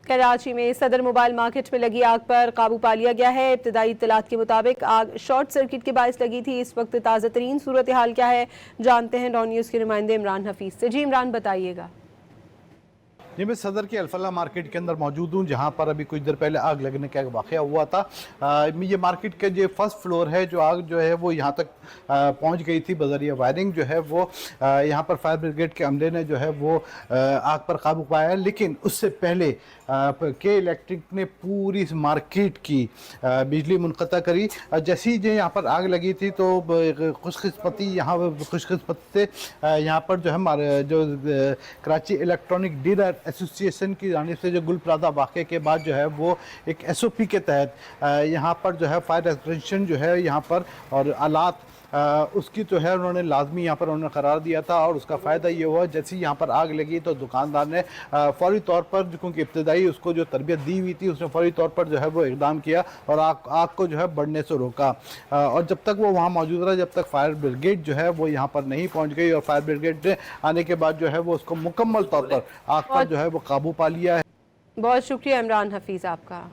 कराची में सदर mobile market में लगी आग पर काबू पा लिया गया है। इब्तदाई इत्तलात के मुताबिक आग शॉर्ट सर्किट के बायस लगी थी। इस वक्त ताज़ा तरीन सूरत हाल क्या है जानते हैं डॉन न्यूज़ के नुमाइंदे इमरान हफीज से। जी इमरान, बताइएगा। जी, मैं सदर के अल्फला मार्केट के अंदर मौजूद हूँ, जहाँ पर अभी कुछ देर पहले आग लगने का एक वाक़या हुआ था। ये मार्केट के जो फर्स्ट फ्लोर है, जो आग जो है वो यहाँ तक पहुँच गई थी बज़रिया वायरिंग जो है वो यहाँ पर फायर ब्रिगेड के अमले ने जो है वो आग पर काबू पाया। लेकिन उससे पहले के इलेक्ट्रिक ने पूरी इस मार्केट की बिजली मुनक़ता करी। जैसे ही जो यहाँ पर आग लगी थी तो खुशकिस्मती से यहाँ पर जो है जो कराची इलेक्ट्रॉनिक डीलर एसोसिएशन की जानिब से जो गुल प्लाजा वाक़े के बाद जो है वो एक SOP के तहत यहाँ पर जो है फायर एक्सटेंशन जो है यहाँ पर और आलात उसकी जो है उन्होंने लाजमी यहाँ पर उन्होंने करार दिया था। और उसका फ़ायदा ये हुआ, जैसे ही यहाँ पर आग लगी तो दुकानदार ने फ़ौरी तौर पर, क्योंकि इब्तदाई उसको जो तरबियत दी हुई थी, उसने फ़ौरी तौर पर जो है वो इक़दाम किया और आग को जो है बढ़ने से रोका। और जब तक वो वहाँ मौजूद रहा, जब तक फायर ब्रिगेड जो है वो यहाँ पर नहीं पहुँच गई। और फायर ब्रिगेड ने आने के बाद जो है वो उसको मुकम्मल तौर पर आग पर जो है वो काबू पा लिया है। बहुत शुक्रिया इमरान हफीज़ आपका।